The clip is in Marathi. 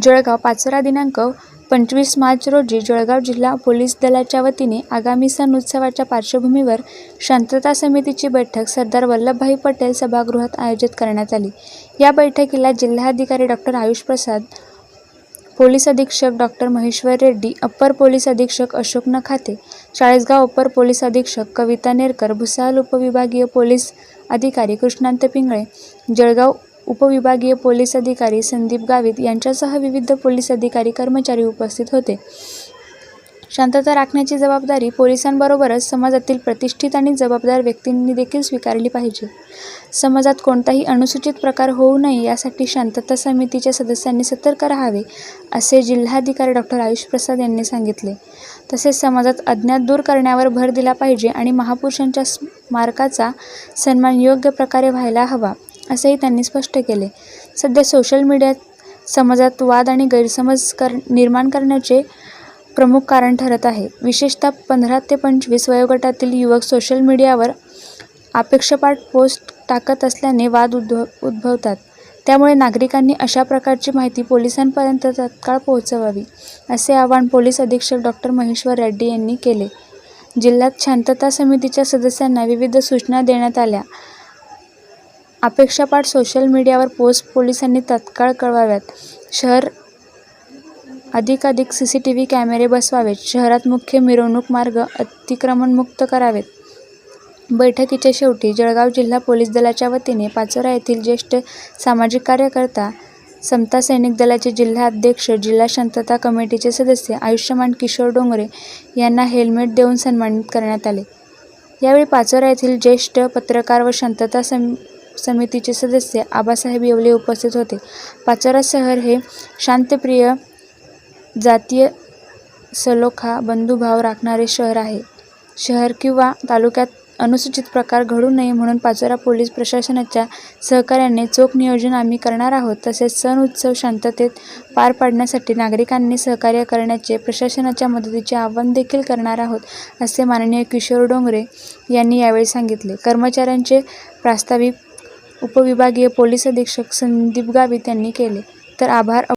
जळगाव पाचोरा दिनांक 25 मार्च रोजी जळगाव जिल्हा पोलीस दलाच्या वतीने आगामी सण उत्सवाच्या पार्श्वभूमीवर शांतता समितीची बैठक सरदार वल्लभभाई पटेल सभागृहात आयोजित करण्यात आली। या बैठकीला जिल्हाधिकारी डॉ. आयुष प्रसाद, पोलीस अधीक्षक डॉ. महेश्वर रेड्डी, अप्पर पोलीस अधीक्षक अशोक नखाते, चाळीसगाव अप्पर पोलीस अधीक्षक कविता नेरकर, भुसावळ उपविभागीय पोलीस अधिकारी कृष्णांत पिंगळे, जळगाव उपविभागीय पोलीस अधिकारी संदीप गावित यांच्यासह विविध पोलीस अधिकारी कर्मचारी उपस्थित होते। शांतता राखण्याची जबाबदारी पोलिसांबरोबरच समाजातील प्रतिष्ठित आणि जबाबदार व्यक्तींनी देखील स्वीकारली पाहिजे। समाजात कोणताही अनुचित प्रकार होऊ नये यासाठी शांतता समितीच्या सदस्यांनी सतर्क राहावे, असे जिल्हाधिकारी डॉ. आयुष प्रसाद यांनी सांगितले। तसेच समाजात अज्ञात दूर करण्यावर भर दिला पाहिजे आणि महापुरुषांच्या स्मारकाचा सन्मान योग्य प्रकारे व्हायला हवा, असेही त्यांनी स्पष्ट केले। सध्या सोशल मीडियात समाजात वाद आणि गैरसमज निर्माण करण्याचे प्रमुख कारण ठरत आहे। विशेषतः 15 ते 25 वयोगटातील युवक सोशल मीडियावर आक्षेपार्ह पोस्ट टाकत असल्याने वाद उद्भवतात। त्यामुळे नागरिकांनी अशा प्रकारची माहिती पोलिसांपर्यंत तत्काळ पोहोचवावी, असे आवाहन पोलीस अधीक्षक डॉ. महेश्वर रेड्डी यांनी केले। जिल्ह्यात शांतता समितीच्या सदस्यांना विविध सूचना देण्यात आल्या। आक्षेपार्ह सोशल मीडियावर पोस्ट पोलिसांनी तत्काळ कळवाव्यात। शहर अधिकाधिक सीसीटीव्ही कॅमेरे बसवावेत। शहरात मुख्य मिरवणूक मार्ग अतिक्रमणमुक्त करावेत। बैठकीच्या शेवटी जळगाव जिल्हा पोलीस दलाच्या वतीने पाचोरा येथील ज्येष्ठ सामाजिक कार्यकर्ता, समता सैनिक दलाचे जिल्हा अध्यक्ष, जिल्हा शांतता कमिटीचे सदस्य आयुष्यमान किशोर डोंगरे यांना हेल्मेट देऊन सन्मानित करण्यात आले। यावेळी पाचोरा येथील ज्येष्ठ पत्रकार व शांतता समितीचे सदस्य आबासाहेब येवले उपस्थित होते। पाचोरा शहर हे शांतप्रिय, जातीय सलोखा, बंधुभाव राखणारे शहर आहे। शहर किंवा तालुक्यात अनुचित प्रकार घडू नये म्हणून पाचोरा पोलीस प्रशासनाच्या सहकार्याने चोख नियोजन आम्ही करणार आहोत। तसेच सण उत्सव शांततेत पार पाडण्यासाठी नागरिकांनी सहकार्य करण्याचे प्रशासनाच्या मदतीचे आवाहन देखील करणार आहोत, असे माननीय किशोर डोंगरे यांनी यावेळी सांगितले। कर्मचाऱ्यांचे प्रास्ताविक उपविभागीय पोलीस अधीक्षक संदीप गावित यांनी केले। तर आभार